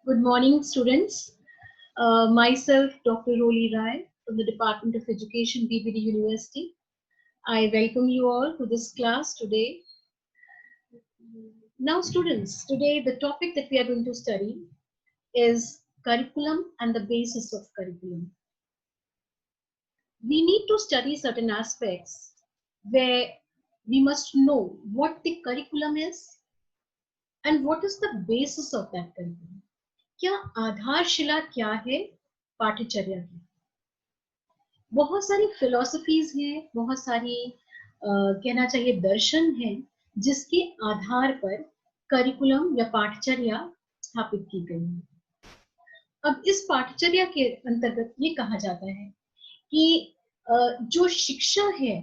Good morning, students. Myself, Dr. Roli Rai from the Department of Education, BBD University. I welcome you all to this class today. Now, students, today the topic that we are going to study is curriculum and the basis of curriculum. We need to study certain aspects where we must know what the curriculum is and what is the basis of that curriculum. क्या आधारशिला क्या है पाठ्यचर्या की? बहुत सारी philosophies हैं, बहुत सारी कहना चाहिए दर्शन हैं जिसके आधार पर करिकुलम या पाठ्यचर्या स्थापित की गई है। अब इस पाठ्यचर्या के अंतर्गत ये कहा जाता है कि जो शिक्षा है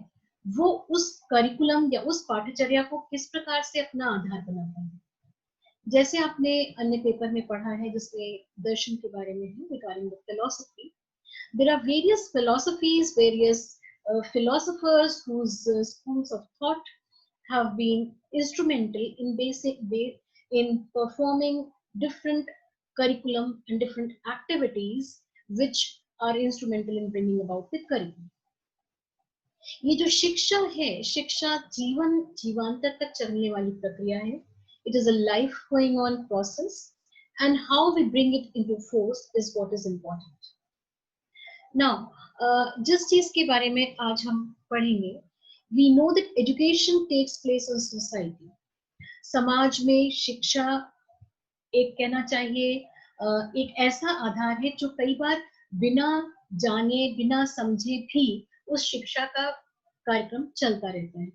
वो उस करिकुलम या उस पाठ्यचर्या को किस प्रकार से अपना आधार बनाता है। जैसे आपने अन्य पेपर में पढ़ा है जिसमें दर्शन के बारे में है, regarding the philosophy, there are various philosophies, various philosophers whose schools of thought have been instrumental in in performing different curriculum and different activities which are instrumental in bringing about the curriculum. ये जो शिक्षा है, शिक्षा जीवांतर तक चलने वाली प्रक्रिया है. It is a life going on process, and how we bring it into force is what is important. Now, जिस चीज के बारे में आज हम पढ़ेंगे, we know that education takes place in society. समाज में शिक्षा एक कहना चाहिए एक ऐसा आधार है जो कई बार बिना जाने बिना समझे भी उस शिक्षा का कार्यक्रम चलता रहता है.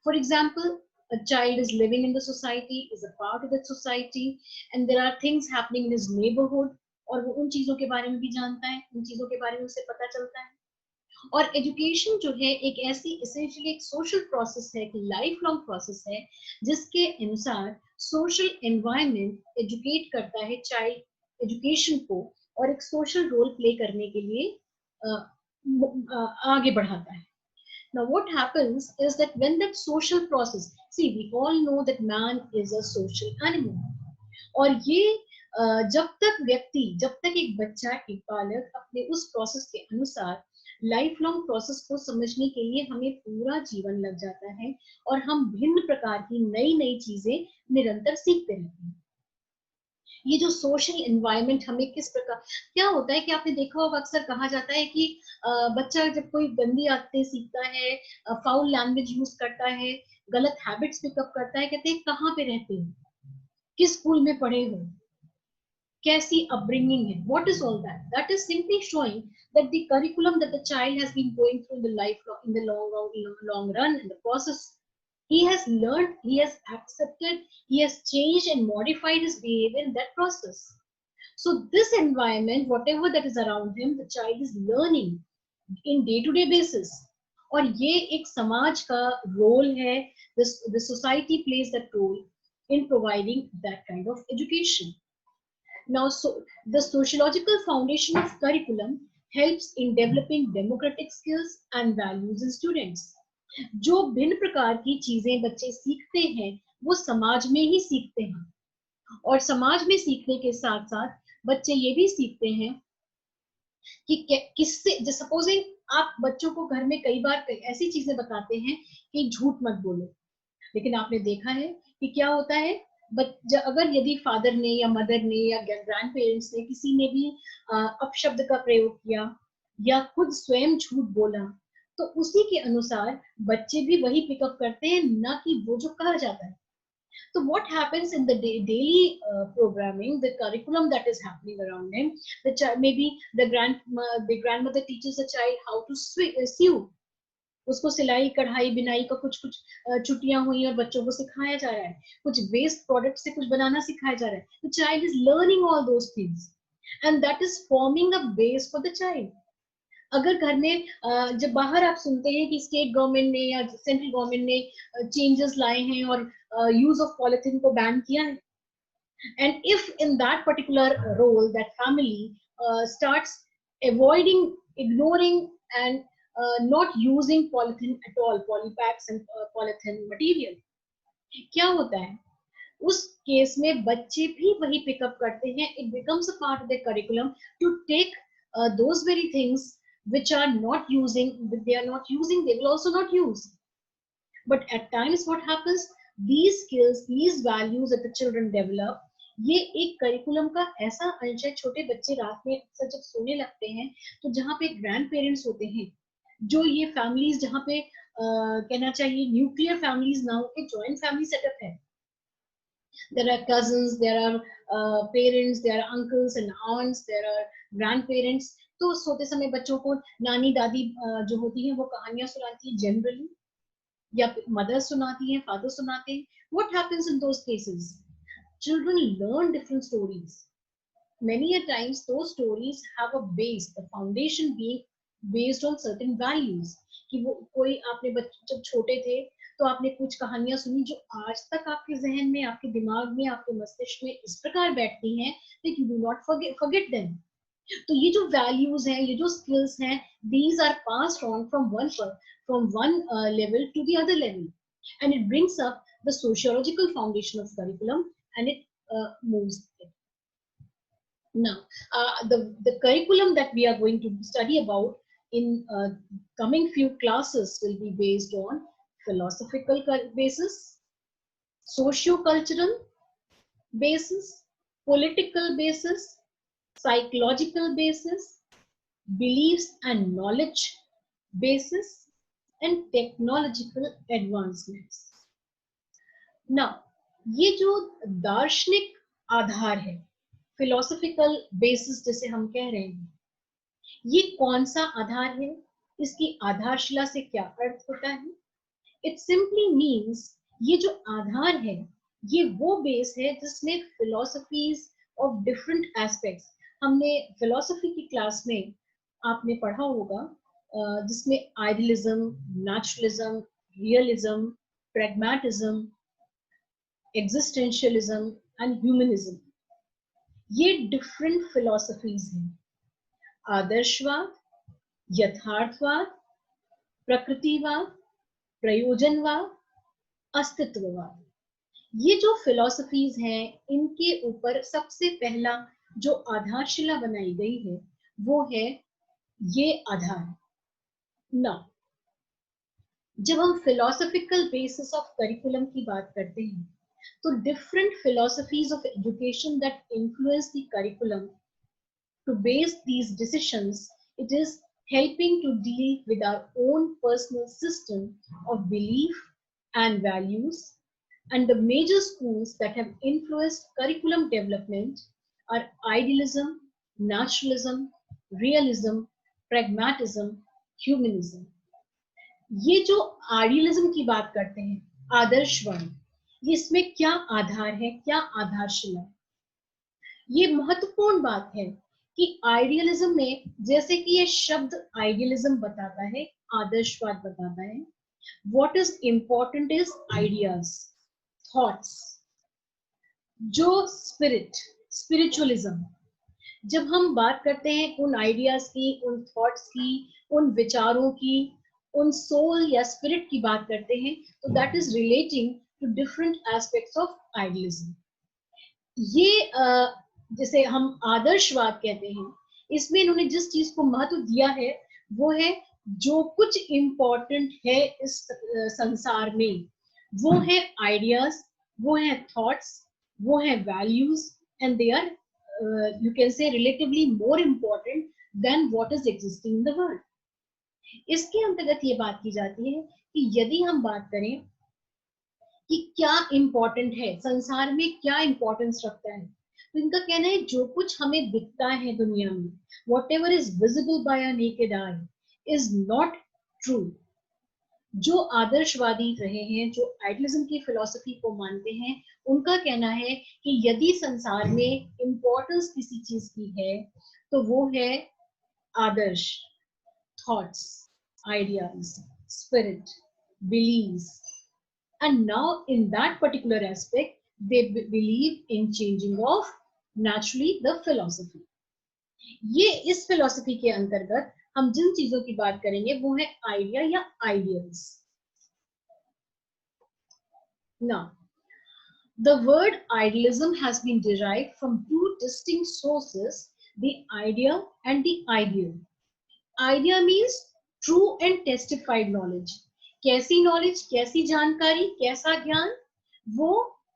For example, a child is living in the society, is a part of that society, and there are things happening in his neighborhood, और वो उन चीजों के बारे में भी जानता है, उन चीजों के बारे में उसे पता चलता है. और एजुकेशन जो है एक ऐसी एसेंशियली एक सोशल प्रोसेस है, कि लाइफ लॉन्ग प्रोसेस है, जिसके अनुसार सोशल एनवायरनमेंट एजुकेट करता है चाइल्ड एजुकेशन को और एक सोशल रोल प्ले करने के लिए आगे बढ़ाता है. Now what happens is that when that social process, see, we all know that man is a social animal, और ये जब तक एक बच्चा, एक बालक अपने उस प्रोसेस के अनुसार लाइफ लॉन्ग प्रोसेस को समझने के लिए हमें पूरा जीवन लग जाता है, और हम भिन्न प्रकार की नई चीजें निरंतर सीखते रहते हैं. ये जो सोशल एनवायरनमेंट हमें किस प्रकार, क्या होता है कि आपने देखा होगा अक्सर कहा जाता है कि बच्चा जब कोई गंदी आदतें सीखता है, फाउल लैंग्वेज यूज करता है, गलत हैबिट्स पिकअप करता है, कहते हैं कहाँ पे रहते हो, किस स्कूल में पढ़े हो, कैसी अपब्रिंगिंग है. What is all that? That is simply showing that the curriculum that the child has been going through in the life, in the long run, in the process, he has learned, he has accepted, he has changed and modified his behavior in that process. So this environment, whatever that is around him, the child is learning in day-to-day basis. और ये एक समाज का role है. The society plays that role in providing that kind of education. Now, so the sociological foundation of curriculum helps in developing democratic skills and values in students. जो भिन्न प्रकार की चीजें बच्चे सीखते हैं वो समाज में ही सीखते हैं, और समाज में सीखने के साथ साथ बच्चे ये भी सीखते हैं कि किससे, सपोजिंग आप बच्चों को घर में कई बार ऐसी चीजें बताते हैं कि झूठ मत बोलो, लेकिन आपने देखा है कि क्या होता है, अगर यदि फादर ने या मदर ने या ग्रैंड पेरेंट्स ने किसी ने भी अपशब्द का प्रयोग किया या खुद स्वयं झूठ बोला, तो उसी के अनुसार बच्चे भी वही पिकअप करते हैं, ना कि वो जो कहा जाता है. So what happens in the daily programming, the curriculum that is happening around him, maybe the grandmother teaches the child how to sew. उसको सिलाई कढ़ाई बिनाई का कुछ छुट्टियां हुई और बच्चों को सिखाया जा रहा है, कुछ वेस्ट प्रोडक्ट से कुछ बनाना सिखाया जा रहा है. The child is learning all those things, and that is forming a base for the child. अगर घर में जब बाहर आप सुनते हैं कि स्टेट गवर्नमेंट ने या सेंट्रल गवर्नमेंट ने चेंजेस लाए हैं और यूज ऑफ पॉलिथीन को बैन किया है, and if in that particular role that family starts avoiding, ignoring and not using polythene at all, polypacks and polythene material, क्या होता है, उस केस में बच्चे भी वही पिकअप करते हैं. It becomes a part of the curriculum to take those very things which are not using, they are not using, they will also not use. But at times what happens, these skills, these values that the children develop, ये एक curriculum का ऐसा अंश है. छोटे बच्चे रात में अक्सर जब सोने लगते हैं तो जहाँ पे ग्रैंड पेरेंट्स होते हैं, जो ये फैमिलीज जहाँ पे कहना चाहिए न्यूक्लियर फैमिलीज ना होके जॉइंट फैमिली सेटअप है. There are cousins, there are parents, there are uncles and aunts, there are grandparents. तो सोते समय बच्चों को नानी दादी जो होती हैं वो कहानियां सुनाती हैं जनरली, या मदर सुनाती हैं, फादर सुनाते हैं. What happens in those cases? Children learn different stories. Many a times those stories have a base, the foundation being based on certain values. कि वो कोई आपने जब छोटे थे तो आपने कुछ कहानियां सुनी जो आज तक आपके जहन में, आपके दिमाग में, आपके मस्तिष्क में इस प्रकार बैठती हैं that you do not forget them. तो ये जो वैल्यूज हैं, ये जो स्किल्स हैं, these are passed on from one level to the other level, and it brings up the sociological foundation of curriculum, and it moves it. Now, the curriculum that we are going to study about in coming few classes will be based on philosophical basis, socio-cultural basis, political basis, psychological basis, beliefs and knowledge basis, and technological advancements. Now, ये जो दार्शनिक आधार है, philosophical basis जिसे हम कह रहे हैं, ये कौन सा आधार है, इसकी आधारशिला से क्या अर्थ होता है? इट सिंपली मीन्स ये जो आधार है ये वो बेस है जिसमें फिलोसफीज ऑफ डिफरेंट एस्पेक्ट्स, हमने फिलोसफी की क्लास में आपने पढ़ा होगा, जिसमें idealism, naturalism, realism, pragmatism, existentialism and humanism, ये डिफरेंट फिलोसफीज हैं. आदर्शवाद, यथार्थवाद, प्रकृतिवाद, प्रयोजनवाद, अस्तित्ववाद, ये जो फिलोसफीज हैं इनके ऊपर सबसे पहला जो आधारशिला बनाई गई है वो है ये आधार. ना, जब हम फिलोसॉफिकल बेसिस ऑफ करिकुलम की बात करते हैं तो different philosophies of education that influence the curriculum to base these decisions, it is helping to deal with our own personal system of belief and values. And the major schools that have influenced curriculum development are idealism, naturalism, realism, pragmatism, humanism. ये जो idealism की बात करते हैं, आदर्शवाद, ये इसमें क्या आधार है, क्या आधारशिला? ये महत्वपूर्ण बात है कि आइडियलिज्म में, जैसे कि ये शब्द आइडियलिज्म बताता है, आदर्शवाद बताता है, what is important is ideas, thoughts, जो स्पिरिचुअलिज्म, जब हम बात करते हैं उन आइडियाज की, उन थॉट्स की, उन विचारों की, उन सोल या स्पिरिट की बात करते हैं, तो that is relating to different aspects of idealism. ये जिसे हम आदर्शवाद कहते हैं, इसमें इन्होंने जिस चीज को महत्व दिया है वो है जो कुछ इम्पोर्टेंट है इस संसार में, वो है आइडियाज, वो है थॉट्स, वो है values, and they are you can say relatively more important than what is existing in the world. इसके अंतर्गत ये बात की जाती है कि यदि हम बात करें कि क्या इम्पोर्टेंट है संसार में, क्या इम्पोर्टेंस रखता है, तो इनका कहना है जो कुछ हमें दिखता है दुनिया में, whatever is visible by our naked eye is not true. जो आदर्शवादी रहे हैं, जो आइडियलिज्म की फिलॉसफी को मानते हैं, उनका कहना है कि यदि संसार में इम्पोर्टेंस किसी चीज की है तो वो है आदर्श, thoughts, ideas, spirit, beliefs, and now in that particular aspect they believe in changing of naturally the philosophy. ये इस फिलॉसफी के अंतर्गत हम जिन चीजों की बात करेंगे वो है आइडिया या ideals. Now The word idealism has been derived from two distinct sources, the idea and the ideal. Idea means true and testified knowledge. कैसी knowledge, कैसी जानकारी, कैसा ज्ञान, वो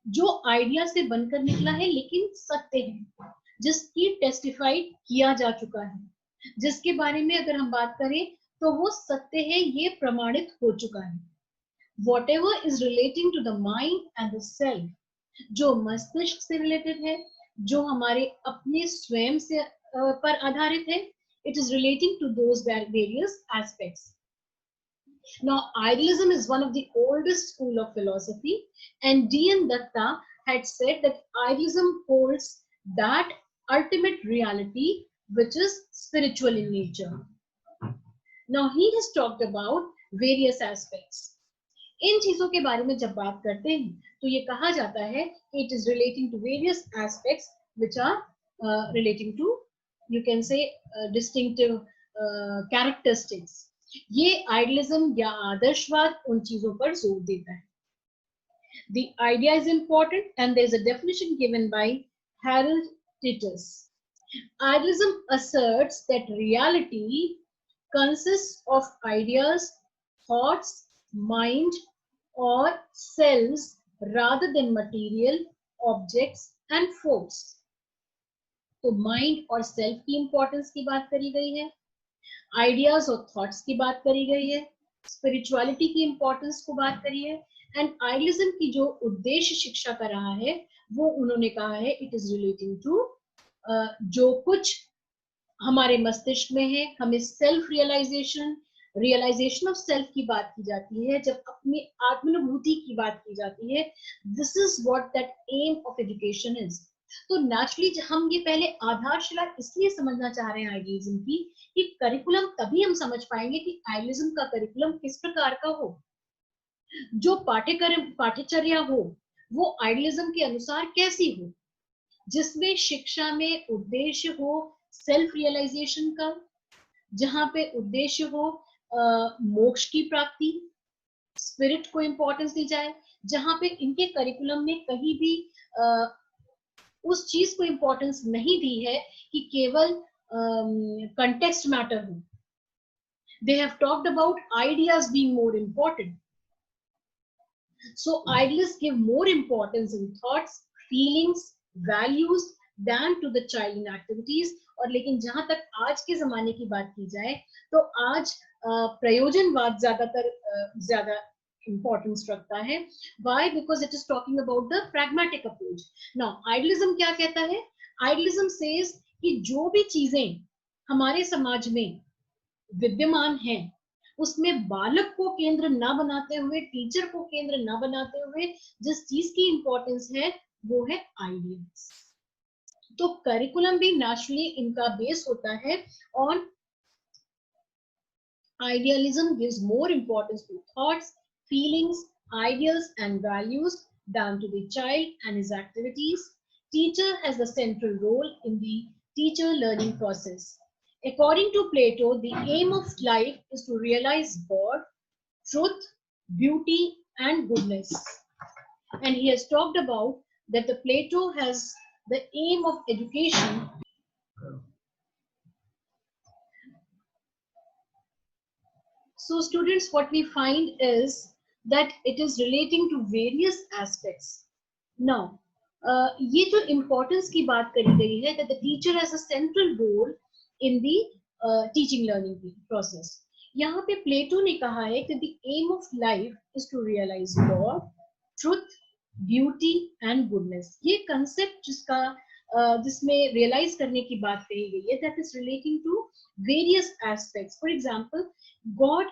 जो आइडिया से बनकर निकला है लेकिन सत्य है, जिसकी टेस्टिफाइड किया जा चुका है, जिसके बारे में अगर हम बात करें तो वो सत्य है, ये प्रमाणित हो चुका है. Whatever is relating to the mind and the self, जो मस्तिष्क से रिलेटेड है, जो हमारे अपने स्वयं से पर आधारित है, it is relating to those various aspects. Now, idealism is one of the oldest school of philosophy, and D.N. Datta had said that idealism holds that ultimate reality which is spiritual in nature. Now, he has talked about various aspects. इन चीजों के बारे में जब बात करते हैं तो ये कहा जाता है कि it is relating to various aspects which are relating to, you can say, distinctive characteristics. ये आइडियलिज्म या आदर्शवाद उन चीजों पर जोर देता है. The idea is important and there is a definition given by Harold Titus. Idealism asserts that reality consists of ideas, thoughts, mind or cells rather than material objects and force. तो mind और self की importance की बात करी गई है, ideas और thoughts की बात करी गई है, स्पिरिचुअलिटी की इंपॉर्टेंस को बात करी है, एंड आइडियलिज्म की जो उद्देश्य शिक्षा का रहा है वो उन्होंने कहा है इट इज रिलेटिंग टू जो कुछ हमारे मस्तिष्क में है, हमें सेल्फ रियलाइजेशन ऑफ सेल्फ की बात की जाती है, जब अपनी आत्मानुभूति की बात की जाती है, this is what that aim of education is. तो नेचुरली हम ये पहले आधारशिला इसलिए समझना चाह रहे हैं आइडियलिज्म की कि करिकुलम तभी हम समझ पाएंगे कि आइडियलिज्म का करिकुलम किस प्रकार का हो, जो पाठ्यक्रम पाठ्यचर्या हो वो आइडियलिज्म के अनुसार कैसी हो, जिसमें शिक्षा में उद्देश्य हो सेल्फ रियलाइजेशन का, जहां पे उद्देश्य हो मोक्ष की प्राप्ति, स्पिरिट को इंपॉर्टेंस दी जाए, जहां पे इनके करिकुलम में कहीं भी उस चीज को इंपॉर्टेंस नहीं दी है कि केवल कंटेक्स्ट मैटर हो. They have talked about ideas being more important. So idealists give more importance in thoughts, feelings, values than to the child in activities. और लेकिन जहां तक आज के जमाने की बात की जाए तो आज प्रयोजनवाद ज्यादा importance रखता है. Why? Because it is talking about the pragmatic approach. Now, idealism क्या कहता है? Idealism says कि जो भी चीजें हमारे समाज में विद्यमान हैं उसमें बालक को केंद्र ना बनाते हुए, टीचर को केंद्र ना बनाते हुए जिस चीज की इंपॉर्टेंस है वो है आइडियल्स. तो करिकुलम भी नेचुरली इनका बेस होता है on idealism gives more importance to thoughts, feelings, ideas and values than to the child and his activities. Teacher has the central role in the teacher learning process. According to Plato, the aim of life is to realize God, truth, beauty and goodness. And he has talked about that the Plato has the aim of education. So students, what we find is that it is relating to various aspects. Now, ये जो importance की बात करी गई है that the teacher has a central role in the teaching learning process. यहाँ पे प्लेटो ने कहा है कि the aim of life is to realize God, truth, beauty and goodness. ये concept जिसमें realize करने की बात कही गई है that is relating to various aspects. For example, God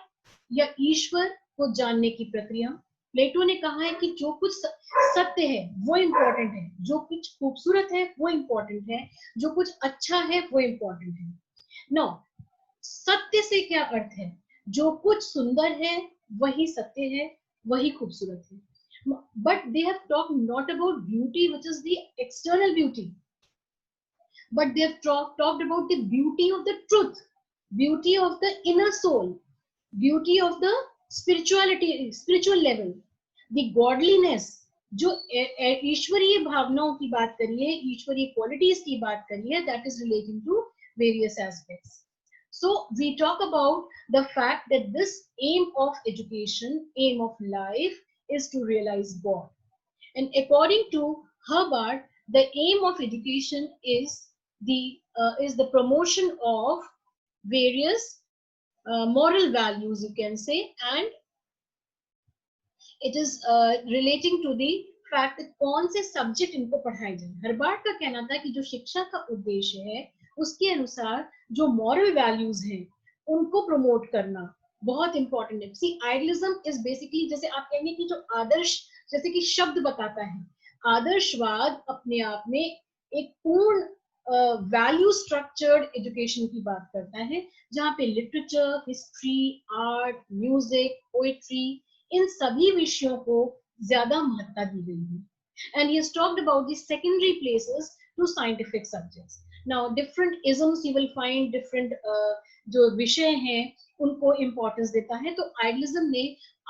या ईश्वर को जानने की प्रक्रिया. प्लेटो ने कहा है कि जो कुछ सत्य है वो इम्पोर्टेंट है, जो कुछ खूबसूरत है वो इम्पोर्टेंट है, जो कुछ अच्छा है वो इम्पोर्टेंट है. नो, सत्य से क्या अर्थ है? जो कुछ सुंदर है वही सत्य है, वही खूबसूरत है. But they have talked not about beauty which is the external beauty, but they have talked about the beauty of the truth, beauty of the inner soul, beauty of the spiritual level, the godliness, जो ईश्वरीय भावनाओं की बात करिए, ईश्वरीय qualities की बात करिए, that is relating to various aspects. So we talk about the fact that this aim of education, aim of life, is to realize God. And according to Hubbard, the aim of education is the promotion of various moral values, you can say, and it is relating to the fact that कौन से subject इनको पढ़ाए जाए. हर्बार्ट का कहना था कि जो शिक्षा का उद्देश्य है उसके अनुसार जो मॉरल वैल्यूज हैं उनको प्रमोट करना बहुत इंपॉर्टेंट है. सी आइडियलिज्म इज बेसिकली, जैसे आप कहेंगे कि जो आदर्श, जैसे कि शब्द बताता है, आदर्शवाद अपने आप में एक पूर्ण वैल्यू स्ट्रक्चर्ड एजुकेशन की बात करता है, जहाँ पे literature, history, art, music, poetry, इन सभी विषयों को ज्यादा महत्ता दी गई है. And he has talked about the secondary places to scientific subjects. Now different isms you will find different जो विषय हैं उनको importance देता है. तो आइडियलिज्म ने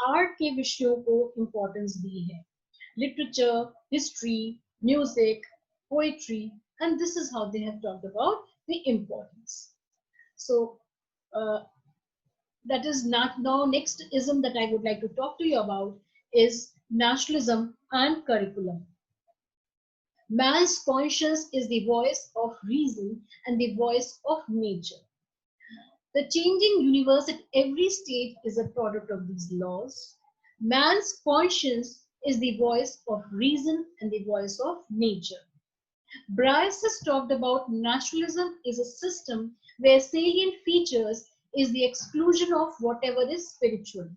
आर्ट के विषयों को importance दी है, literature, history, music, poetry, and this is how they have talked about the importance. So that is not now next ism that I would like to talk to you about is nationalism and curriculum. Man's conscience is the voice of reason and the voice of nature. The changing universe at every stage is a product of these laws. Man's conscience is the voice of reason and the voice of nature. Bryce has talked about naturalism is a system where salient features is the exclusion of whatever is spiritual.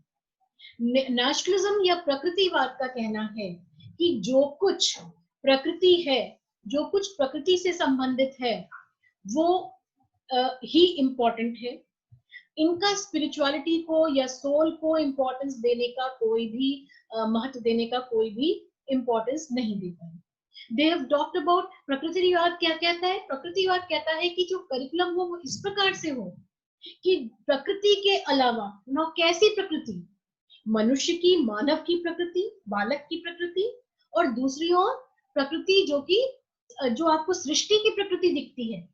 Naturalism या प्रकृतिवाद का कहना है कि जो कुछ प्रकृति है, जो कुछ प्रकृति से संबंधित है, वो ही इम्पोर्टेंट है. इनका स्पिरिचुअलिटी को या सोल को इम्पोर्टेंस देने का कोई भी महत्व देने का कोई भी इम्पोर्टेंस नहीं देता है. They have talked about प्रकृतिवाद क्या कहता है. प्रकृतिवाद कहता है कि जो करिकुलम हो वो इस प्रकार से हो कि प्रकृति के अलावा, ना कैसी प्रकृति, मनुष्य की, मानव की प्रकृति, बालक की प्रकृति, और दूसरी ओर प्रकृति जो कि जो आपको सृष्टि की प्रकृति दिखती है.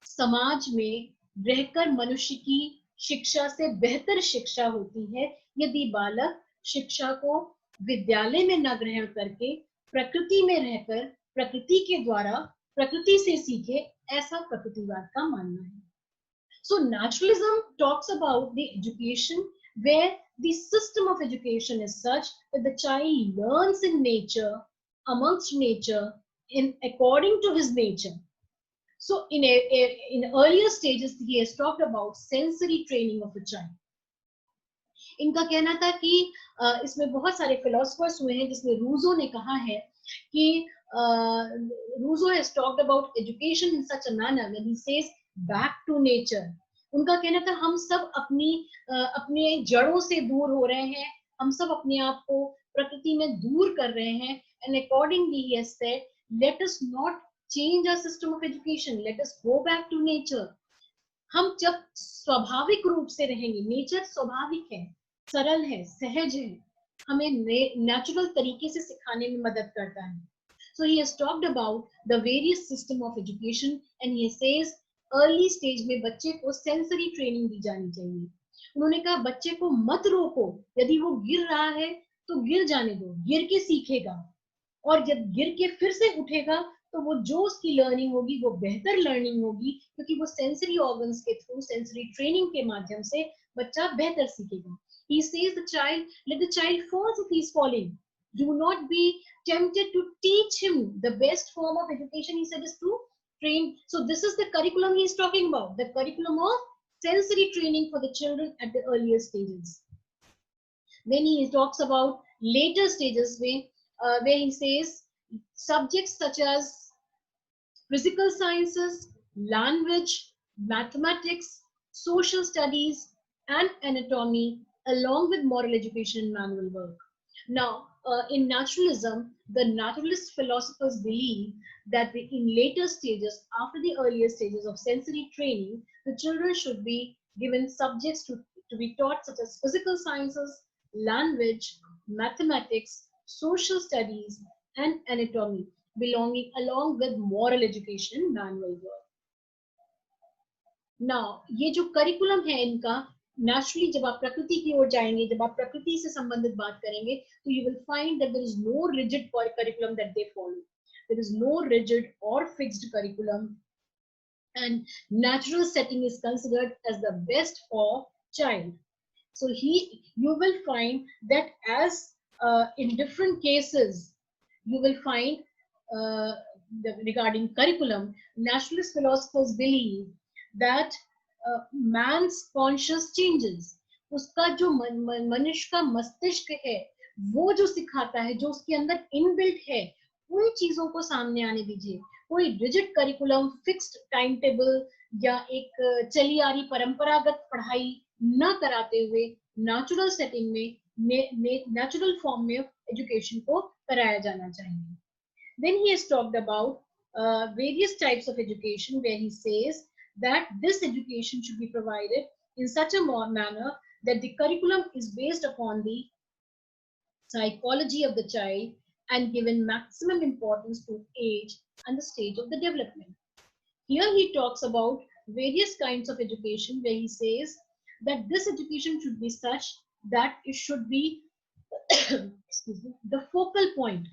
समाज में रहकर मनुष्य की शिक्षा से बेहतर शिक्षा होती है यदि बालक शिक्षा को विद्यालय में न ग्रहण करके प्रकृति में रहकर प्रकृति के द्वारा प्रकृति से सीखे, ऐसा प्रकृतिवाद का मानना है. So naturalism talks about the education where the system of education is such that the child learns in nature, amongst nature, in according to his nature. So in earlier stages he has talked about sensory training of a child. इनका कहना था कि इसमें बहुत सारे philosophers हुए हैं, जिसमें रूजो ने कहा है कि Rousseau has talked about education in such a manner when he says back to nature. उनका कहना था हम सब अपने जड़ों से दूर हो रहे हैं, हम सब अपने आप को प्रकृति में दूर कर रहे हैं. And accordingly he has said, let us not change our system of education, let us go back to nature. हम जब स्वाभाविक रूप से रहेंगे, नेचर स्वाभाविक है, सरल है, सहज है, हमें नेचुरल तरीके से सिखाने में मदद करता है. So he has talked about the various system of education and he says early stage में बच्चे को सेंसरी ट्रेनिंग दी जानी चाहिए. उन्होंने कहा बच्चे को मत रोको, यदि वो गिर रहा है तो गिर जाने दो, गिर के सीखेगा, और जब गिर के फिर से उठेगा तो वो जो उसकी लर्निंग होगी वो बेहतर लर्निंग होगी, क्योंकि वो सेंसरी ऑर्गन्स के थ्रू, सेंसरी ट्रेनिंग के माध्यम से बच्चा बेहतर सीखेगा. He says the child, let the child fall if he is falling. Do not be tempted to teach him. The best form of education, he said, is to train. So this is the curriculum he is talking about, the curriculum of sensory training for the children at the earlier stages. Then he talks about later stages where he says subjects such as physical sciences, language, mathematics, social studies, and anatomy, along with moral education and manual work. Now, in naturalism, the naturalist philosophers believe that in later stages, after the earlier stages of sensory training, the children should be given subjects to be taught such as physical sciences, language, mathematics, social studies and anatomy belonging along with moral education and manual work. Now, ये जो curriculum है इनका, naturally जब आप प्रकृति की ओर जाएंगे, जब आप प्रकृति से संबंधित बात करेंगे, तो you will find that there is no rigid curriculum that they follow. There is no rigid or fixed curriculum, and natural setting is considered as the best for child. So you will find that as in different cases, you will find regarding curriculum, naturalist philosophers believe that man's conscious changes. उसका जो मनुष्य का मस्तिष्क है, वो जो सिखाता है, जो उसके अंदर इनबिल्ट है, उन चीजों को सामने आने दीजिए. कोई rigid curriculum, fixed time table या एक चली आ रही परंपरागत पढ़ाई न कराते हुए नेचुरल सेटिंग में, नेचुरल फॉर्म में एजुकेशन को कराया जाना चाहिए. Then he has talked about various types of education, where he says that this education should be provided in such a manner that the curriculum is based upon the psychology of the child and given maximum importance to age and the stage of the development. Here he talks about various kinds of education, where he says that this education should be such that it should be excuse me, the focal point.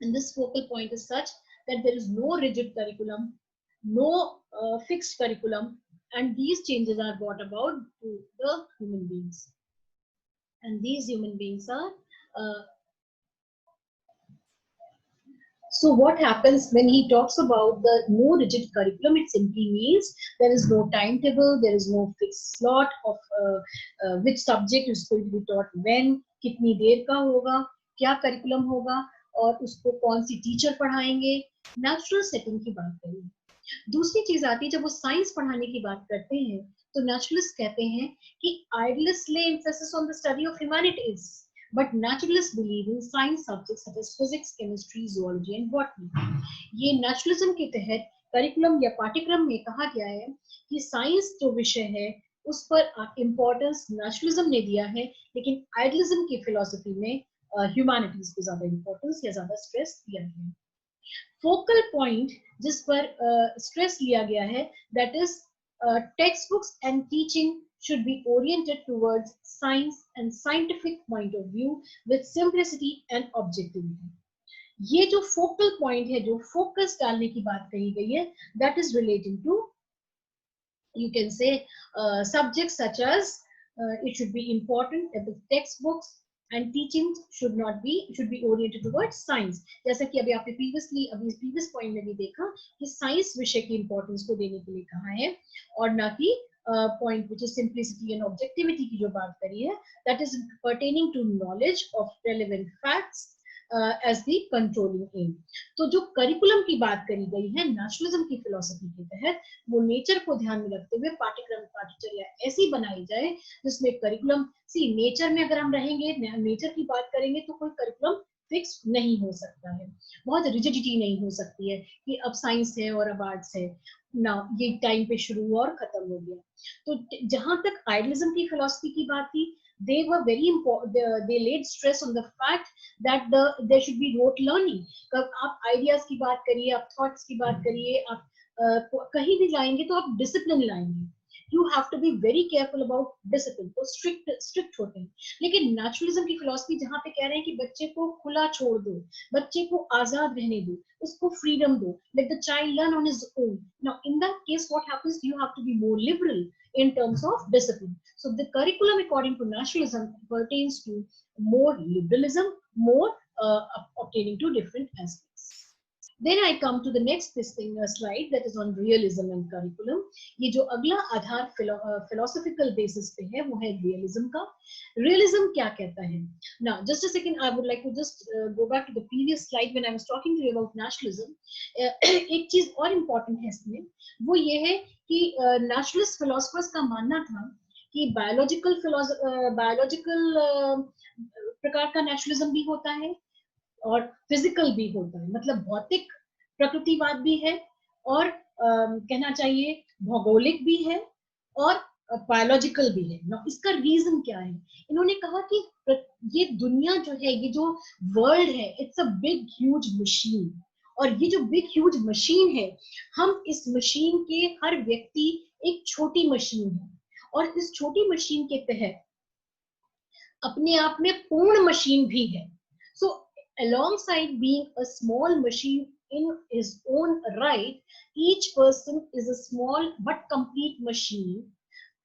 And this focal point is such that there is no rigid curriculum, no fixed curriculum, and these changes are brought about to the human beings. And these human beings are so what happens when he talks about the no rigid curriculum? It simply means there is no timetable, there is no fixed slot of which subject is going to be taught when, कितनी देर का होगा, क्या curriculum होगा, और उसको कौन सी teacher पढ़ाएंगे. Natural setting की बात करें. दूसरी चीज आती है, जब वो साइंस पढ़ाने की बात करते हैं, तो नेचुरलिस्ट कहते हैं कि आइडियलिस्ट ले emphasis on the study of humanities, but naturalists believe in science subjects such as physics, chemistry, zoology and botany. ये नेचुरलिज्म के तहत करिकुलम या पाठ्यक्रम में कहा गया है कि साइंस जो विषय है उस पर इम्पोर्टेंस नेचुरलिज्म ने दिया है, लेकिन आइडियलिज्म की फिलॉसफी में ह्यूमैनिटीज को ज्यादा इम्पोर्टेंस या ज्यादा स्ट्रेस दिया गया है. फोकल पॉइंट जिस पर स्ट्रेस लिया गया है, that is text books and teaching should be oriented towards science and scientific point of view with simplicity and objectivity. ये जो focal point है, जो focus डालने की बात कही गई है, that is relating to, you can say, subjects such as it should be important that the textbooks and teachings should be oriented towards science. जैसा कि अभी आपने previous point में भी देखा कि science विषय की importance को देने के लिए कहा है, और ना कि point which is simplicity and objectivity की जो बात करी है, that is pertaining to knowledge of relevant facts as the controlling aim. तो जो करिकुलम की बात करी गई है नेचुरलिज्म की फिलॉसफी के तहत, वो नेचर को ध्यान में रखते हुए पाठ्यक्रम पाठ्यचर्या ऐसी बनाई जाए जिसमें करिकुलम, नेचर में अगर हम रहेंगे, नेचर की बात करेंगे, तो कोई करिकुलम फिक्स नहीं हो सकता है, बहुत रिजिडिटी नहीं हो सकती है कि अब साइंस है और अब आर्ट्स है ना, ये टाइम पे शुरू हुआ और खत्म हो गया. तो जहां तक आइडियलिज्म की फिलॉसफी की बात थी, they were very important, they laid stress on the fact that there should be rote learning. कब आप आइडियाज की बात करिए, आप थॉट्स की बात करिए, आप कहीं भी लाएंगे तो आप डिसिप्लिन लाएंगे. You have to be very careful about discipline. तो strict होते हैं. लेकिन नेचुरलिज्म की फिलॉसफी जहाँ पे कह रहे हैं कि बच्चे को खुला छोड़ दो, बच्चे को आजाद रहने दो, उसको फ्रीडम दो, let the child learn on his own. Now in that case what happens, you have to be more liberal in terms of discipline. So the curriculum according to naturalism pertains to more liberalism, more obtaining to different aspects. Then I come to the next slide, that is on realism and curriculum. ये जो अगला आधार philosophical basis पे है, वो है realism का. Realism क्या कहता है? Now, just a second, I would like to just go back to the previous slide when I was talking to you about naturalism. एक चीज और important है इसमें, वो ये है कि naturalist philosophers का मानना था कि biological प्रकार का naturalism भी होता है और फिजिकल भी होता है, मतलब भौतिक प्रकृतिवाद भी है, और कहना चाहिए भौगोलिक भी है, और बायोलॉजिकल भी है ना। इसका रीजन क्या है? इन्होंने कहा कि ये दुनिया जो है, ये जो वर्ल्ड है, it's a big huge machine. और ये जो बिग ह्यूज मशीन है, हम इस मशीन के हर व्यक्ति एक छोटी मशीन है, और इस छोटी मशीन के तहत अपने आप में पूर्ण मशीन भी है। सो alongside being a small machine in his own right, each person is a small but complete machine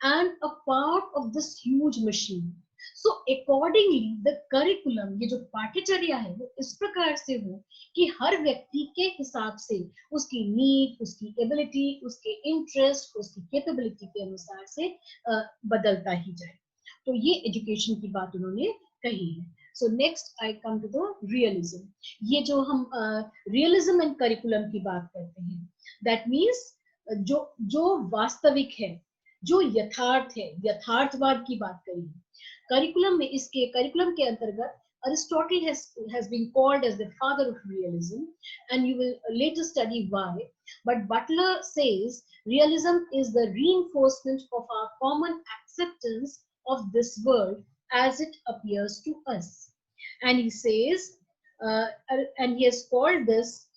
and a part of this huge machine. So accordingly the curriculum, ये जो पाठ्यचर्या है, वो इस प्रकार से हो कि हर व्यक्ति के हिसाब से उसकी नीड, उसकी एबिलिटी, उसके इंटरेस्ट, उसकी कैपेबिलिटी के अनुसार से बदलता ही जाए। तो ये एजुकेशन की बात उन्होंने कही है। So next I come to the realism. ये जो हम रियलिज्म एंड करिकुलम की बात करते हैं, दैट मीन्स जो जो वास्तविक है, जो यथार्थ है, यथार्थवाद की बात करी। करिकुलम में, इसके करिकुलम के अंतर्गत Aristotle has been called as the father of realism, and you will later study why. But Butler says realism is the reinforcement of our common acceptance of this world as it appears to us. And he says, and he has called this,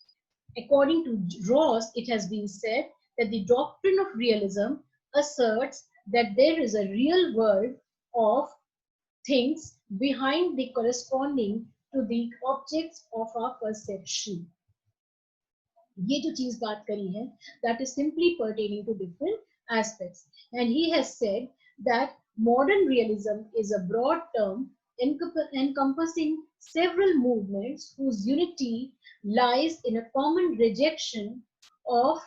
according to Ross, it has been said that the doctrine of realism asserts that there is a real world of things behind the corresponding to the objects of our perception. ये जो चीज बात करी है, that is simply pertaining to different aspects. And he has said that modern realism is a broad term encompassing several movements whose unity lies in a common rejection of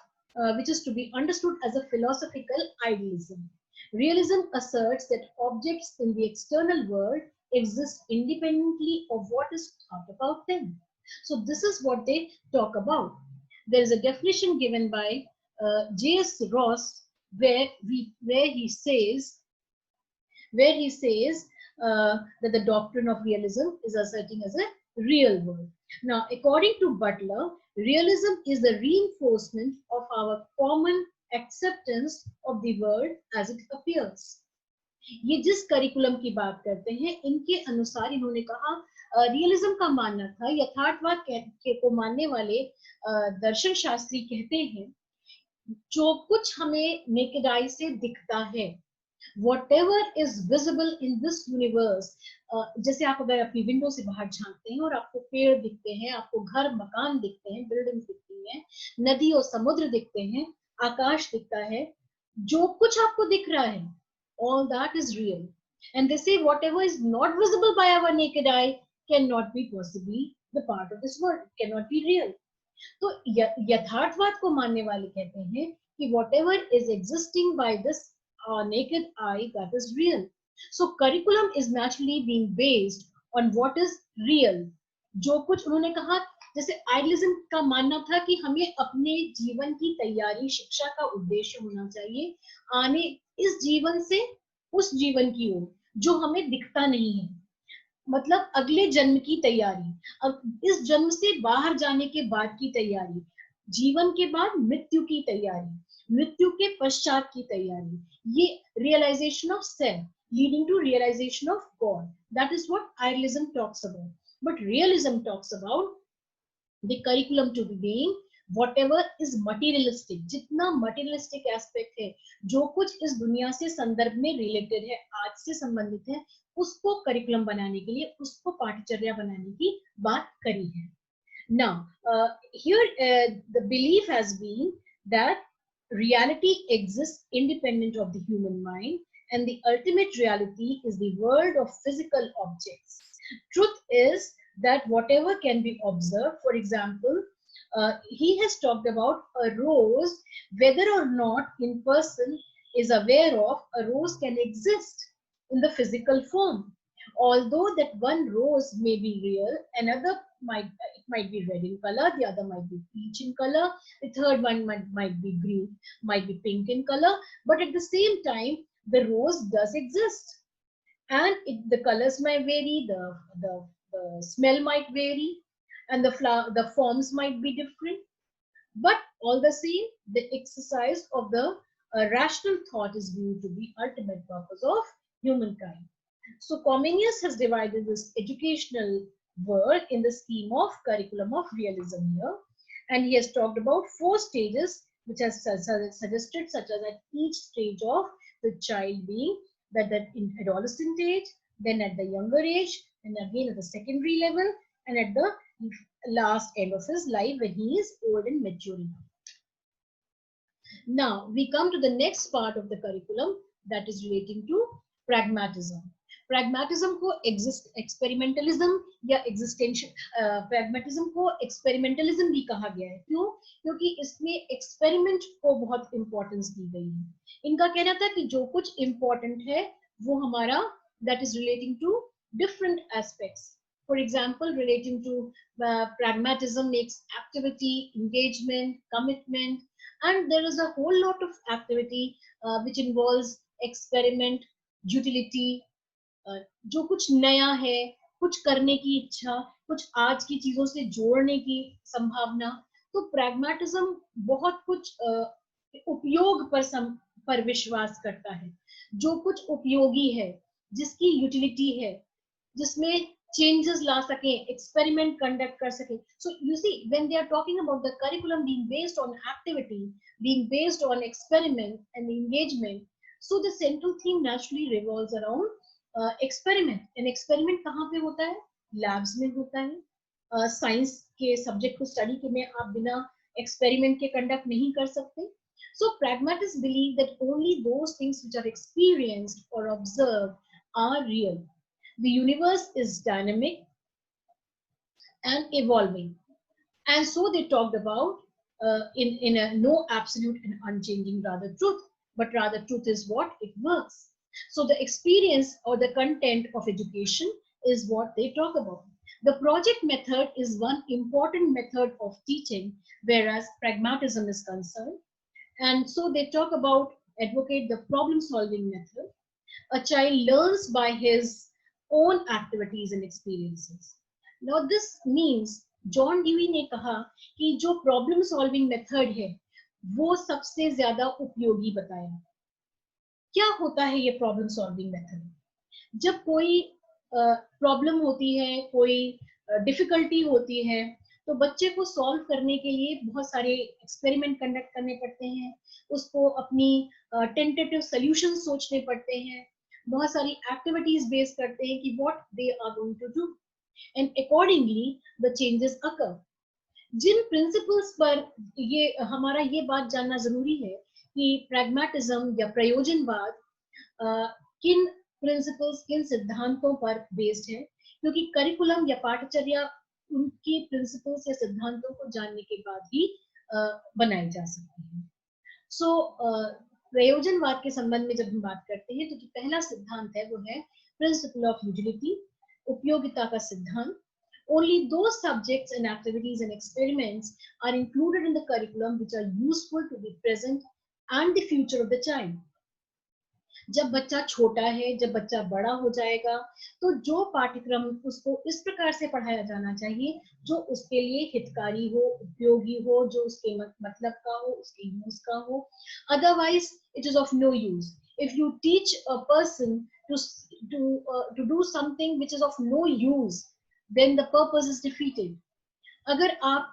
which is to be understood as a philosophical idealism. Realism asserts that objects in the external world exist independently of what is thought about them. So this is what they talk about. There is a definition given by J.S. Ross where he says that the doctrine of realism is asserting as a real world. Now, according to Butler, realism is the reinforcement of our common acceptance of the world as it appears. ये जिस curriculum की बात करते हैं, इनके अनुसार इन्होंने कहा रियलिज्म का मानना था, यथार्थवाद को मानने वाले दर्शन शास्त्री कहते हैं, जो कुछ हमें नेकेड आई से दिखता है, whatever is visible in this universe, जैसे आप अगर अपनी विंडो से बाहर झांकते हैं और आपको पेड़ दिखते हैं, आपको घर मकान दिखते हैं, बिल्डिंग्स दिखती हैं, नदी और समुद्र दिखते हैं, आकाश दिखता है, जो कुछ आपको दिख रहा है, all that is real. And they say whatever is not visible by our naked eye cannot be possibly the part of this world, cannot be real. तो यथार्थवाद को मानने वाले कहते हैं कि whatever is existing by this naked eye, that is real. So curriculum is naturally being based on what is real. जो कुछ उन्होंने कहा, जैसे आइडियलिज्म का मानना था कि हमें अपने जीवन की तैयारी, शिक्षा का उद्देश्य होना चाहिए आने इस जीवन से उस जीवन की ओर जो हमें दिखता नहीं है, मतलब अगले जन्म की तैयारी, अब इस जन्म से बाहर जाने के बाद की तैयारी, जीवन के बाद मृत्यु की तैयारी, मृत्यु के पश्चात की तैयारी, ये realisation of self leading to realisation of God, that is what idealism talks about. But realism talks about the curriculum to be being whatever is materialistic, जितना materialistic aspect है, जो कुछ इस दुनिया से संदर्भ में रिलेटेड है, आज से संबंधित है, उसको करिकुलम बनाने के लिए, उसको पाठ्यचर्या बनाने की बात करी है. Now, here the belief has been that reality exists independent of the human mind, and the ultimate reality is the world of physical objects. Truth is that whatever can be observed, for example, he has talked about a rose, whether or not in person is aware of, a rose can exist in the physical form. Although that one rose may be real, another might be red in color, the other might be peach in color, the third one might be green, might be pink in color, but at the same time, the rose does exist. And the colors might vary, the smell might vary, and the forms might be different, but all the same, the exercise of the rational thought is viewed to be ultimate purpose of humankind. So Comenius has divided this educational work in the scheme of curriculum of realism here, and he has talked about 4 stages which are suggested, such as at each stage of the child being that in adolescent age, then at the younger age, and again at the secondary level, and at the last end of his life when he is old and maturing. Now we come to the next part of the curriculum, that is relating to pragmatism. pragmatism को experimentalism या existential pragmatism को experimentalism भी कहा गया है. क्यों? क्योंकि इसमें experiment को बहुत importance दी गई है. इनका कहना था कि जो कुछ important है वो हमारा that is relating to different aspects. For example, relating to pragmatism makes activity, engagement, commitment, and there is a whole lot of activity which involves experiment, utility, जो कुछ नया है, कुछ करने की इच्छा, कुछ आज की चीजों से जोड़ने की संभावना. तो pragmatism बहुत कुछ उपयोग पर विश्वास करता है. जो कुछ उपयोगी है, जिसकी यूटिलिटी है, जिसमें changes ला सकें, experiment conduct कर सकें. So you see, when they are talking about the curriculum being based on activity, being based on experiment and engagement, so the central theme naturally revolves around experiment. And experiment कहाँ पे होता है? Labs में होता है. Science के subject को study के में आप बिना experiment के conduct नहीं कर सकते. So pragmatists believe that only those things which are experienced or observed are real. The universe is dynamic and evolving, and so they talked about in a no absolute and unchanging rather truth, but rather truth is what it works. So the experience or the content of education is what they talk about. The project method is one important method of teaching, whereas pragmatism is concerned. And so they talk about, advocate the problem solving method. A child learns by his own activities and experiences. Now this means John dewy ने कहा कि जो problem solving method है वो सबसे ज्यादा उपयोगी बताया. क्या होता है ये प्रॉब्लम सॉल्विंग मेथड? जब कोई प्रॉब्लम होती है, कोई डिफिकल्टी होती है, तो बच्चे को सॉल्व करने के लिए बहुत सारे एक्सपेरिमेंट कंडक्ट करने पड़ते हैं, उसको अपनी टेंटेटिव सॉल्यूशन सोचने पड़ते हैं, बहुत सारी एक्टिविटीज बेस करते हैं कि what they are going to do, and accordingly the changes occur. जिन प्रिंसिपल्स पर ये हमारा ये बात जानना जरूरी है कि प्रैग्मेटिज्म या प्रयोजनवाद किन प्रिंसिपल्स, किन सिद्धांतों पर बेस्ड है, क्योंकि करिकुलम या पाठचर्या उनकी प्रिंसिपल्स या सिद्धांतों को जानने के बाद ही बनाई जा सकती है. सो प्रयोजनवाद के संबंध में जब हम बात करते हैं तो जो पहला सिद्धांत है वो है प्रिंसिपल ऑफ यूटिलिटी, उपयोगिता का सिद्धांत. Only those subjects and activities and experiments are included in the curriculum which are useful to the present and the future of the child. जब बच्चा छोटा है, जब बच्चा बड़ा हो जाएगा, तो जो पाठ्यक्रम उसको इस प्रकार से पढ़ाया जाना चाहिए जो उसके लिए हितकारी हो, उपयोगी हो, जो उसके मतलब का हो, उसके यूज का हो. Otherwise, it is of no use. If you teach a person to do something which is of no use, then the purpose is defeated. अगर आप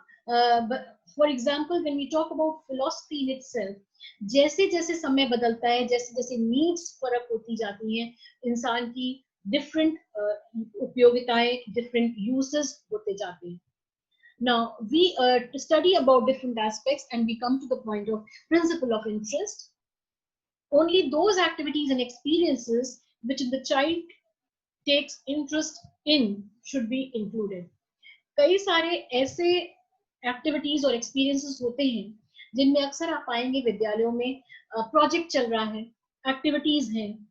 for example, when we talk about philosophy in itself, जैसे जैसे समय बदलता है, जैसे जैसे needs फर्क होती जाती हैं, इंसान की डिफरेंट उपयोगिताएं, डिफरेंट यूजेस होते जाते हैं. Now we study about different aspects and we come to the point of principle of interest. Only those activities and experiences which the child takes interest in should be included. कई सारे ऐसे activities और experiences होते हैं जिनमें अक्सर आप पाएंगे विद्यालयों में प्रोजेक्ट चल रहा है, एक्टिविटीज हैं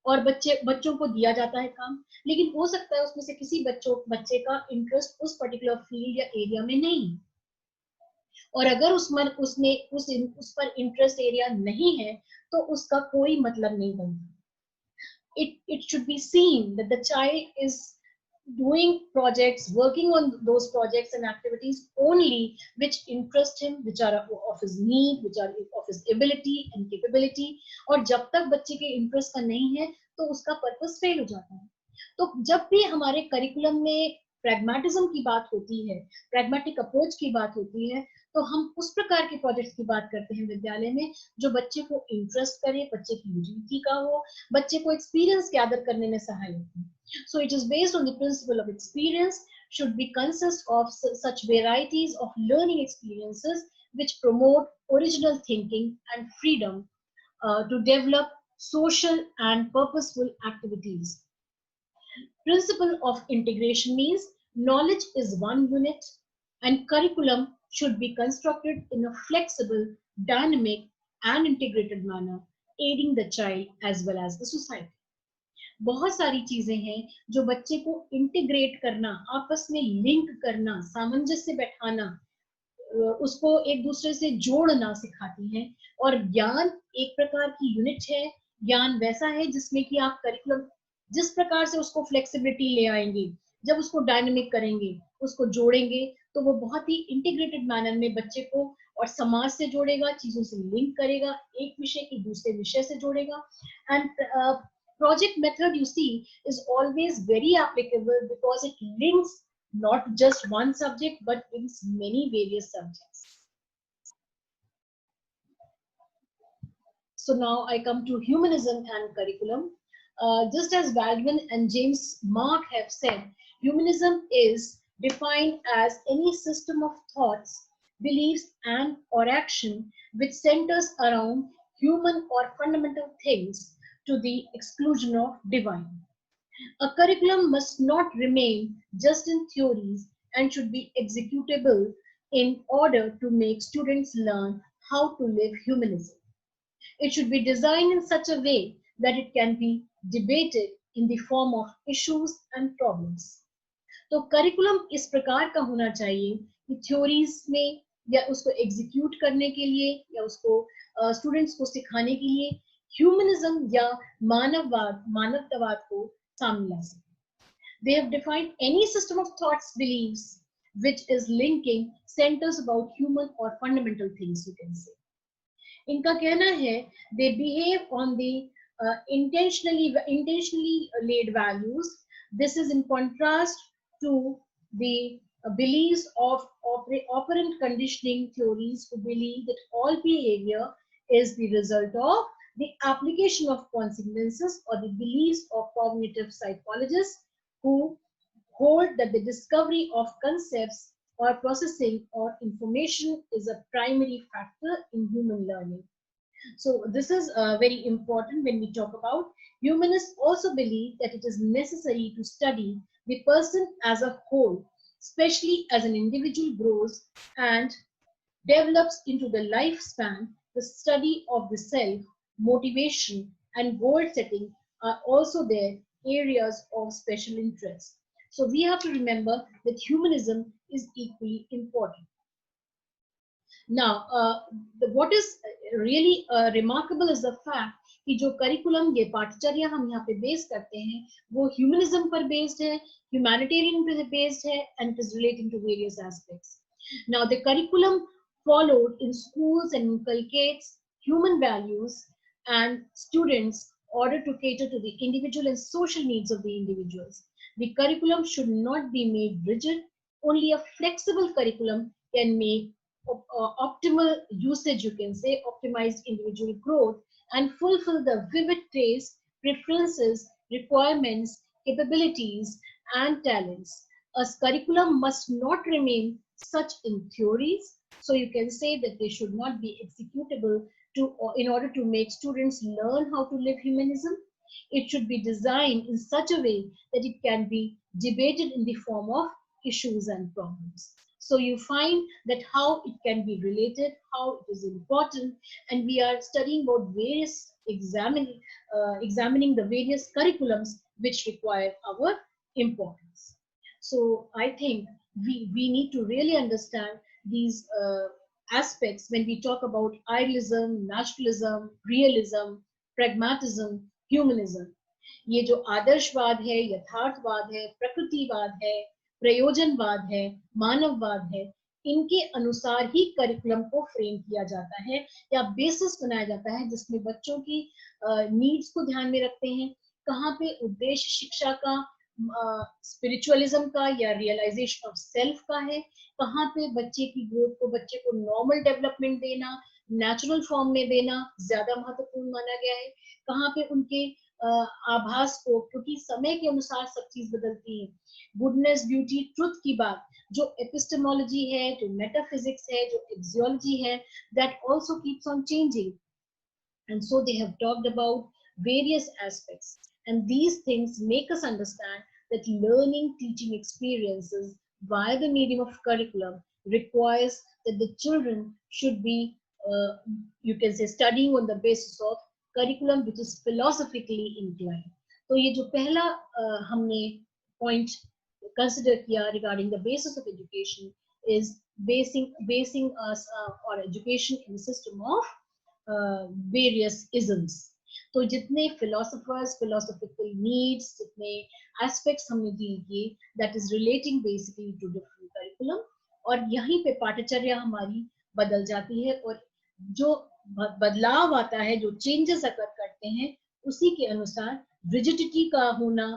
और बच्चों को दिया जाता है काम, लेकिन हो सकता है उसमें से किसी बच्चे का इंटरेस्ट उस पर्टिकुलर फील्ड या एरिया में नहीं, और अगर उसने उस पर इंटरेस्ट एरिया नहीं है तो उसका कोई मतलब नहीं बनता. It should be seen that the child is doing projects, working on those projects and activities only which interest him, which are of his need, which are of his ability and capability. और जब तक बच्चे के interest का नहीं है तो उसका पर्पस फेल हो जाता है. तो जब भी हमारे करिकुलम में प्रैग्मेटिज्म की बात होती है, प्रैग्मेटिक अप्रोच की बात होती है, तो हम उस प्रकार के प्रोजेक्ट्स की बात करते हैं विद्यालय में जो बच्चे को इंटरेस्ट करे, बच्चे की रुचि का हो, बच्चे को एक्सपीरियंस गैदर करने में सहायक हो. So it is based on the principle of experience, should be consist of such varieties of learning experiences which promote original thinking and freedom to develop social and purposeful activities. Principle of integration means knowledge is one unit and curriculum should be constructed in a flexible, dynamic and integrated manner, aiding the child as well as the society. बहुत सारी चीजें हैं जो बच्चे को integrate करना, आपस में लिंक करना, सामंजस्य बैठाना, उसको एक दूसरे से जोड़ना सिखाती हैं. और ज्ञान एक प्रकार की यूनिट है. ज्ञान वैसा है जिसमें कि आप करिकुलम जिस प्रकार से उसको फ्लेक्सिबिलिटी ले आएंगे, जब उसको डायनेमिक करेंगे, उसको जोड़ेंगे, तो वो बहुत ही इंटीग्रेटेड मैनर में बच्चे को और समाज से जोड़ेगा, चीजों से लिंक करेगा, एक विषय की दूसरे विषय से जोड़ेगा. And project method, you see, is always very applicable because it links not just one subject but links many various subjects. So now I come to humanism and curriculum. Just as Baldwin and James Mark have said, humanism is defined as any system of thoughts, beliefs and or action which centers around human or fundamental things to the exclusion of divine. A curriculum must not remain just in theories and should be executable in order to make students learn how to live humanism. It should be designed in such a way that it can be debated in the form of issues and problems. तो curriculum इस प्रकार का होना चाहिए कि theories में या उसको एग्जीक्यूट करने के लिए या उसको स्टूडेंट्स को सिखाने के लिए ह्यूमनिज्म या मानववाद, मानवतावाद को सामने ला सके. They have defined any system of thoughts, beliefs which is linking centers about human or fundamental things, you can say. इनका कहना है they behave on the intentionally laid values. This is in contrast to the beliefs of operant conditioning theories who believe that all behavior is the result of the application of consequences, or the beliefs of cognitive psychologists who hold that the discovery of concepts or processing or information is a primary factor in human learning. So this is very important when we talk about. Humanists also believe that it is necessary to study the person as a whole, especially as an individual grows and develops into the lifespan. The study of the self, motivation and goal setting are also their areas of special interest. So we have to remember that humanism is equally important. Now, what is really remarkable is the fact कि जो curriculum, ये पाठ्यचर्या हम यहाँ पे base करते हैं, वो ह्यूमनिज्म पर बेस्ड है, ह्यूमैनिटेरियन पर बेस्ड है, and it is relating to various aspects. Now, the curriculum followed in schools and inculcates human values and students order to cater to the individual and social needs of the individuals. The curriculum should not be made rigid. Only a flexible curriculum can make optimal usage, you can say, optimized individual growth and fulfill the vivid tastes, preferences, requirements, capabilities, and talents. A curriculum must not remain such in theories, so you can say that they should not be executable in order to make students learn how to live humanism. It should be designed in such a way that it can be debated in the form of issues and problems. So you find that how it can be related, how it is important, and we are studying about various examining the various curriculums which require our importance. So I think we need to really understand these aspects when we talk about idealism, naturalism, realism, pragmatism, humanism. ये जो आदर्शवाद है, यथार्थवाद है, प्रकृतिवाद है, प्रयोजनवाद है, मानववाद है, इनके अनुसार ही करिकुलम को फ्रेम किया जाता है या बेसिस बनाया जाता है, जिसमें बच्चों की नीड्स को ध्यान में रखते हैं, कहाँ पे उद्देश्य शिक्षा का, स्पिरिचुअलिज्म का या रियलाइजेशन ऑफ सेल्फ का है, कहाँ पे बच्चे की ग्रोथ को, बच्चे को नॉर्मल डेवलपमेंट देना, नेचुरल फॉर्म में देना ज्यादा महत्वपूर्ण माना गया है, कहाँ पे उनके आभास को, क्योंकि समय के अनुसार सब चीज बदलती है, गुडनेस, ब्यूटी, ट्रुथ की बात, जो एपिस्टेमोलॉजी है, जो मेटाफिजिक्स है, जो एक्सियोलॉजी है, that also keeps on changing. And so they have talked about various aspects. And these things make us understand that learning teaching experiences via the medium of curriculum requires that the children should be, you can say, studying on the basis of curriculum which is philosophically inclined. तो ये जो पहला हमने point consider किया regarding the basis of education is basing us or education in the system of various isms. तो जितने philosophers, philosophical needs, जितने aspects हमने डील किए, that is relating basically to different curriculum, और यहीं पे पाठचर्या हमारी बदल जाती है, और जो बदलाव आता है, जो चेंजेस अगर करते हैं, उसी के अनुसार रिजिडिटी का होना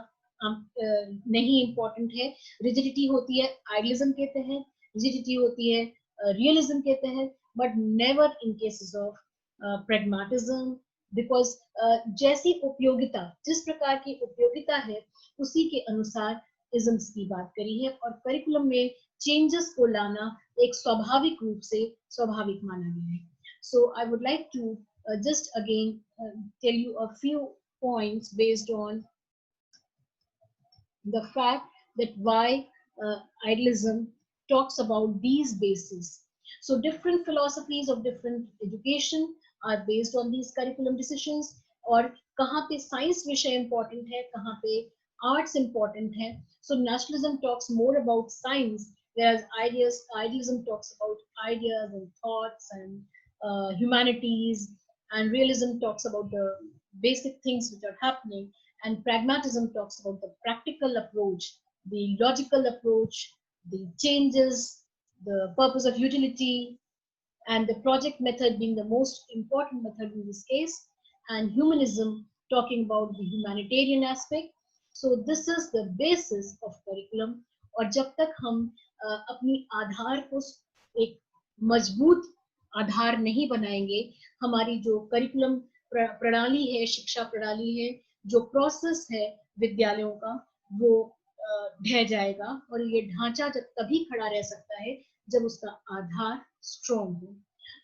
नहीं इम्पोर्टेंट है. रिजिडिटी होती है आइडियलिज्म के तहत, रिजिडिटी होती है रियलिज्म के तहत, but never in cases of pragmatism, because जैसी उपयोगिता, जिस प्रकार की उपयोगिता है, उसी के अनुसार इजम्स की बात करी है, और करिकुलम में चेंजेस को लाना एक स्वाभाविक रूप से स्वाभाविक माना गया है. So I would like to just again tell you a few points based on the fact that why idealism talks about these bases. So different philosophies of different education are based on these curriculum decisions, और कहाँ पे science विषय important है, कहाँ पे arts important है. So nationalism talks more about science, whereas idealism talks about ideas and thoughts and humanities, and realism talks about the basic things which are happening, and pragmatism talks about the practical approach, the logical approach, the changes, the purpose of utility, and the project method being the most important method in this case, and humanism talking about the humanitarian aspect. So this is the basis of curriculum. और जब तक हम अपनी आधार को एक मजबूत आधार नहीं बनाएंगे, हमारी जो करिकुलम प्रणाली है, शिक्षा प्रणाली है, जो प्रोसेस है विद्यालयों का, वो ढह जाएगा, और ये ढांचा जब तभी खड़ा रह सकता है जब उसका आधार स्ट्रॉन्ग हो.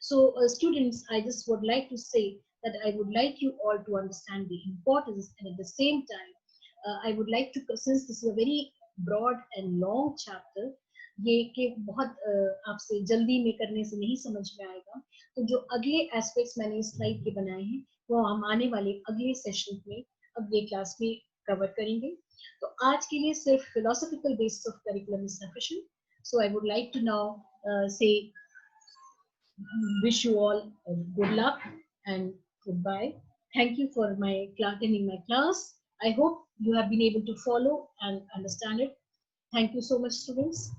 So students, I just would like to say that I would like you all to understand the importance, and at the same time I would like to, since this is a very broad and long chapter, ये कि बहुत आपसे जल्दी में करने से नहीं समझ में आएगा, तो जो अगले एस्पेक्ट्स मैंने इस स्लाइड के बनाए हैं, वो हम आने वाले अगले सेशन में, अगले क्लास में कवर करेंगे. तो आज के लिए सिर्फ philosophical basis of curriculum is sufficient. So I would like to now say wish you all good luck and goodbye. Thank you for attending my class. I hope you have been able to follow and understand it. Thank you so much, students.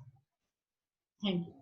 Thank you.